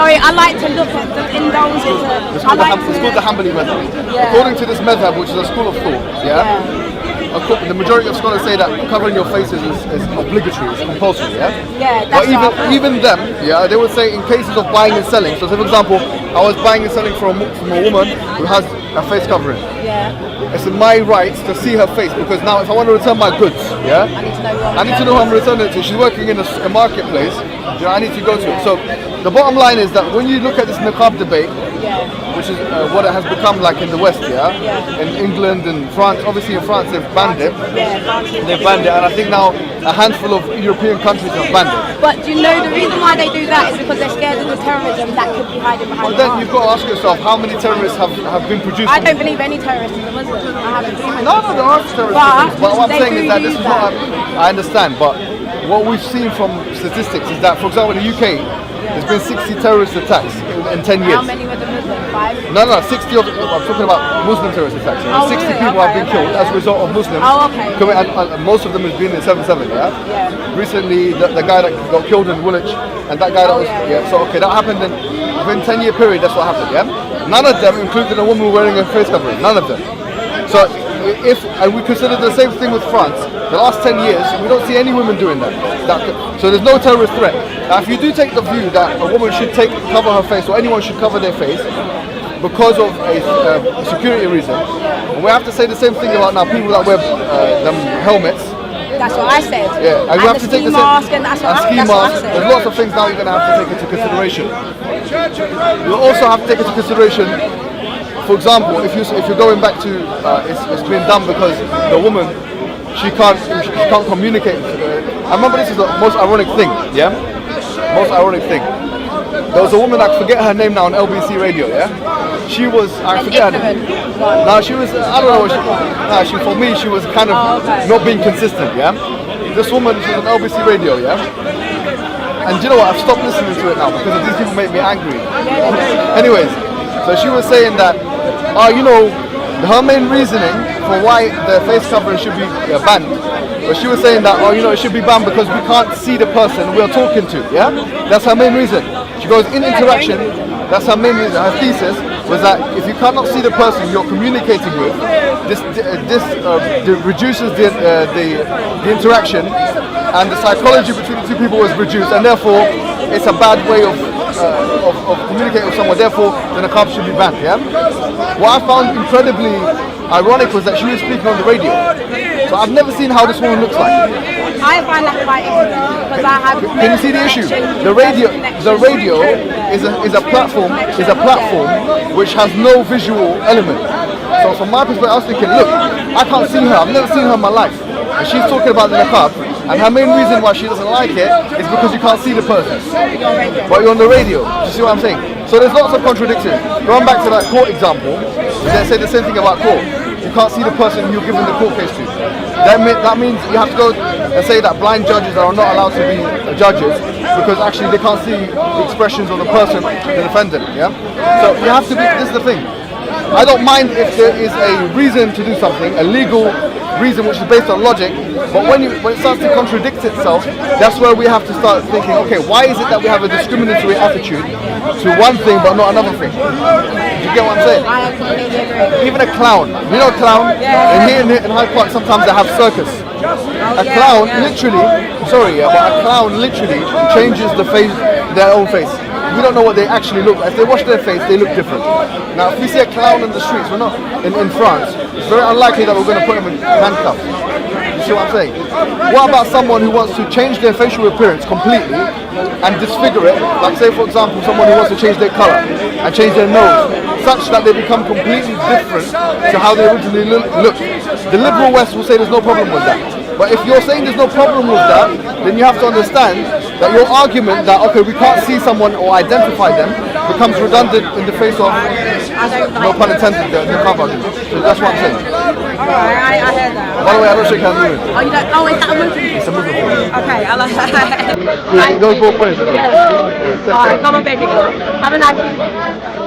Sorry, I like to look at the indulge into. It's called the Hanbali method. Yeah. According to this madhab, which is a school of thought, the majority of scholars say that covering your faces is obligatory, it's compulsory, Yeah, that's But even them, they would say in cases of buying and selling. So, say for example, I was buying and selling from a woman who has a face covering. Yeah. It's in my right to see her face, because now if I want to return my goods, I need to know who I'm returning it to. She's working in a marketplace. I need to go to it. So the bottom line is that when you look at this niqab debate, which is what it has become like in the West, in England and France. Obviously in France they've banned it. They've banned it, and I think now a handful of European countries have banned it. But do you know the reason why they do that is because they're scared of the terrorism that could be hiding behind. Well, then you've got to ask yourself, how many terrorists have been produced? I don't believe any terrorists is a Muslim. I haven't seen any. No, there are terrorists. But what I'm saying is that this is not. I understand, but what we've seen from statistics is that, for example, in the UK, there's been 60 terrorist attacks in 10 years. How many were the Muslims? 5? No, 60 of I'm talking about Muslim terrorist attacks. 60 really? people have been killed as a result of Muslims. And most of them has been in 7/7, Recently, the guy that got killed in Woolwich, and that guy that was, so that happened within 10-year period, that's what happened, None of them included a woman wearing a face covering, none of them. So, and we consider the same thing with France, the last 10 years, we don't see any women doing that. So there's no terrorist threat. Now, if you do take the view that a woman should cover her face, or anyone should cover their face, because of a security reason, and we have to say the same thing about now people that wear them helmets. That's what I said. Yeah, and you have to take the mask, and that's what ski mask. There's lots of things now you're going to have to take into consideration. You also have to take into consideration. For example, if you're going back to it's been done because the woman she can't communicate. I remember this is the most ironic thing. Most ironic thing. There was a woman, I forget her name now, on LBC radio. She was, I forget her name. No, she was, I don't know. For me, she was kind of not being consistent. This woman, she's on LBC radio. And do you know what? I've stopped listening to it now because these people make me angry. Anyways, so she was saying that, her main reasoning for why the face covering should be banned, but she was saying that, it should be banned because we can't see the person we're talking to, That's her main reason. She goes, in interaction, that's her main reason. Her thesis was that if you cannot see the person you're communicating with, this reduces the interaction, and the psychology between the two people was reduced, and therefore it's a bad way of communicating with someone. Therefore, the niqab should be banned. What I found incredibly ironic was that she was speaking on the radio. So I've never seen how this woman looks like. I find that quite interesting because I have. Can you see the issue? The radio is a platform which has no visual element. So from my perspective, I was thinking, look, I can't see her. I've never seen her in my life, and she's talking about the niqab. And her main reason why she doesn't like it is because you can't see the person. But you're on the radio. Do you see what I'm saying? So there's lots of contradictions. Going back to that court example, they say the same thing about court. You can't see the person you're giving the court case to. That means you have to go and say that blind judges are not allowed to be judges because actually they can't see the expressions of the person, the defendant. So you have to be. This is the thing. I don't mind if there is a reason to do something, a legal reason which is based on logic, but when it starts to contradict itself, that's where we have to start thinking, okay, why is it that we have a discriminatory attitude to one thing but not another thing? Do you get what I'm saying? I completely agree. Even a clown, you know a clown? And here in Hyde Park sometimes they have circus. A clown literally changes the face, their own face. We don't know what they actually look like. If they wash their face, they look different. Now, if we see a clown in the streets, we're not in France, it's very unlikely that we're going to put them in handcuffs. You see what I'm saying? What about someone who wants to change their facial appearance completely and disfigure it? Like, say, for example, someone who wants to change their color and change their nose, such that they become completely different to how they originally look. The liberal West will say there's no problem with that. But if you're saying there's no problem with that, then you have to understand that your argument that, okay, we can't see someone or identify them becomes redundant in the face of, no pun intended, the niqab argument. So that's what I'm saying. I heard that. By the way, I don't shake hands with you. Oh, you don't? Oh, is that a Muslim? It's a Muslim thing. Okay, I like that. It goes both ways. Alright, come on, baby girl. Have a nice evening.